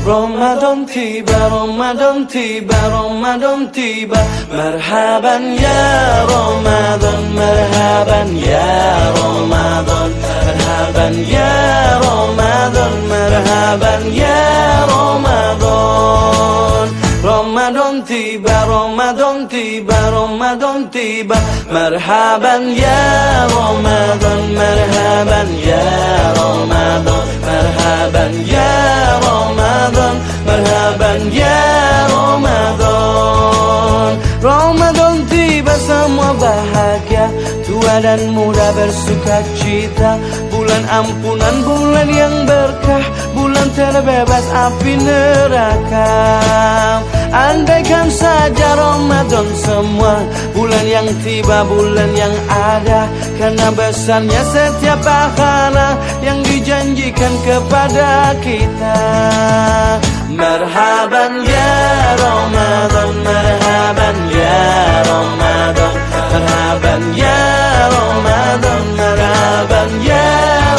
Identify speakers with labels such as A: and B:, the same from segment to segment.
A: Ramadan tiba, Ramadan tiba, Ramadan tiba. Marhaban ya Ramadan, marhaban ya Ramadan, marhaban ya Ramadan, marhaban ya Ramadan. Ramadan tiba, Ramadan tiba, Ramadan tiba. Marhaban ya Ramadan, marhaban ya Ramadan, marhaban ya Ramadan, marhaban ya Ramadan. Ramadan tiba semua bahagia, tua dan muda bersuka cita. Bulan ampunan, bulan yang berkah, bulan terbebas api neraka. Andaikan saja Ramadan semua, bulan yang tiba, bulan yang ada. Karena besarnya setiap pahala yang dijanjikan kepada kita. Marhaban ya Ramadan, marhaban ya Ramadan, marhaban ya Ramadan, marhaban ya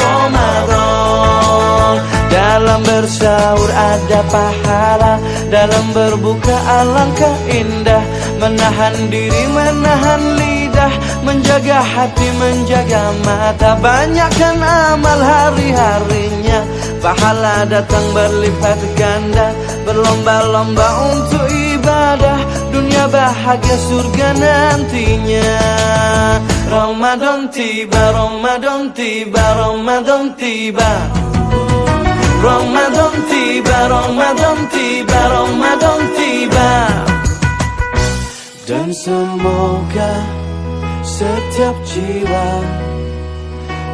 A: Ramadan. Dalam bersahur ada pahala, dalam berbuka alangkah indah. Menahan diri, menahan lidah, menjaga hati, menjaga mata. Banyakkan amal hari-harinya, pahala datang berlipat ganda. Berlomba-lomba untuk ibadah, dunia bahagia surga nantinya. Ramadan tiba, Ramadan tiba, Ramadan tiba. Ramadan tiba, Ramadan tiba, Ramadan tiba. Dan semoga setiap jiwa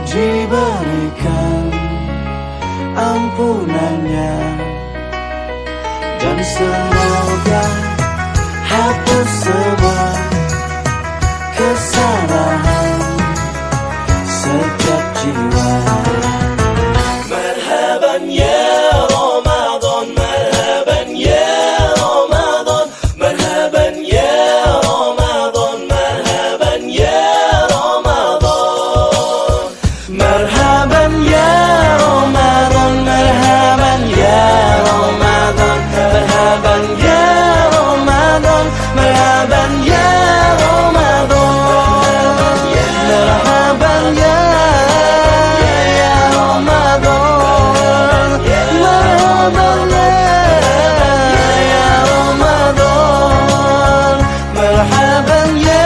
A: diberikan ampunannya. Dan semoga hapus semua kesalahan setiap jiwa. Marhaban ya Ramadan, marhaban ya Ramadan, marhaban ya Ramadan, marhaban ya Ramadan. Marhaban ya Ramadan, marhaban ya Ramadan, marhaban ya Ramadan, marhaban ya Ramadan. Marhaban ya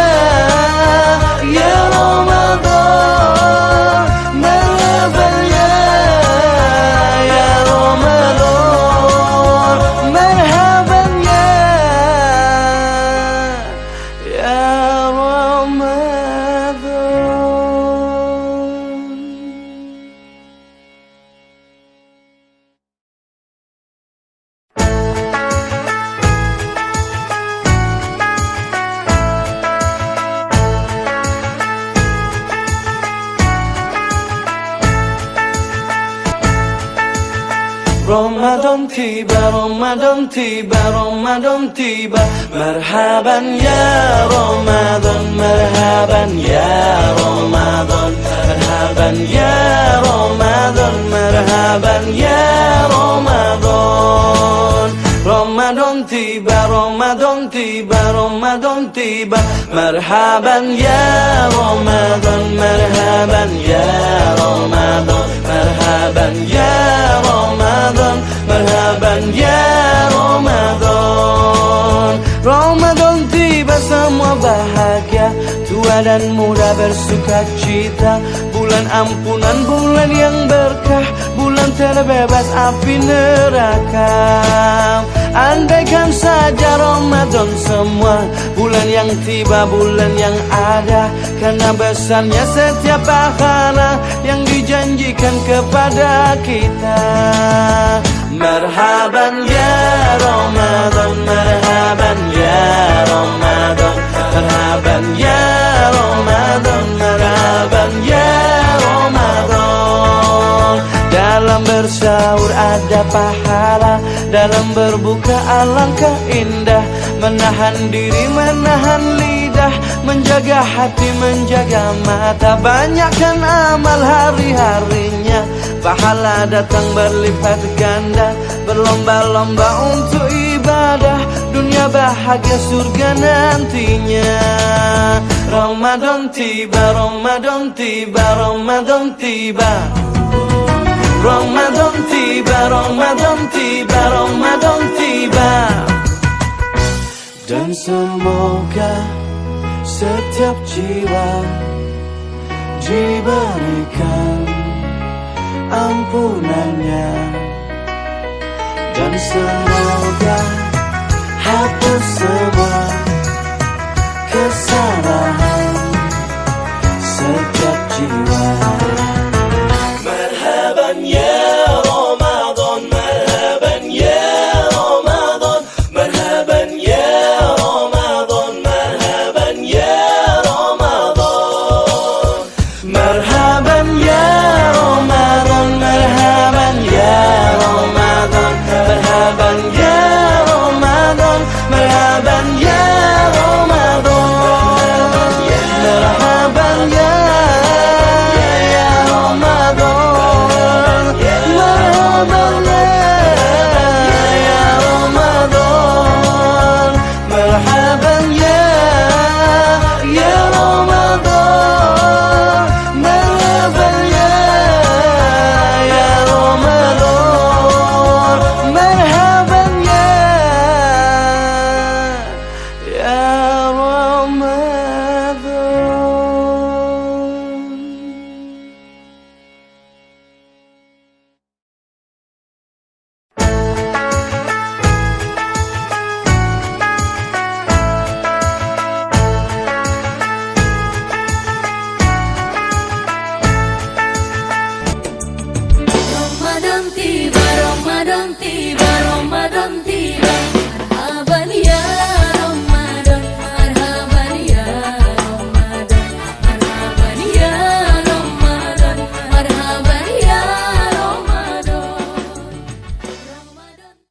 A: Ramadan tiba, Ramadan tiba, Ramadan tiba. Marhaban ya Ramadan, marhaban ya Ramadan, marhaban ya Ramadan, marhaban ya Ramadan. Ramadan tiba, Ramadan tiba, Ramadan tiba. Marhaban ya Ramadan, marhaban ya Ramadan, marhaban ya Ramadan, marhaban ya Ramadan. Ramadan tiba semua bahagia, tua dan muda bersuka cita. Bulan ampunan, bulan yang berkah, bulan terbebas api neraka. Andaikan saja Ramadan semua, bulan yang tiba, bulan yang ada. Karena besarnya setiap pahala yang dijanjikan kepada kita. Marhaban ya Ramadan, marhaban ya Ramadan, marhaban ya Ramadan, marhaban ya Ramadan. Dalam bersahur ada pahala, dalam berbuka alangkah indah. Menahan diri, menahan lidah, menjaga hati, menjaga mata. Banyakkan amal hari-harinya, pahala datang berlipat ganda. Berlomba-lomba untuk ibadah, dunia bahagia surga nantinya. Ramadan tiba, Ramadan tiba, Ramadan tiba. Ramadan tiba, Ramadan tiba, Ramadan tiba. Dan semoga setiap jiwa diberikan ampunannya, dan semoga hapus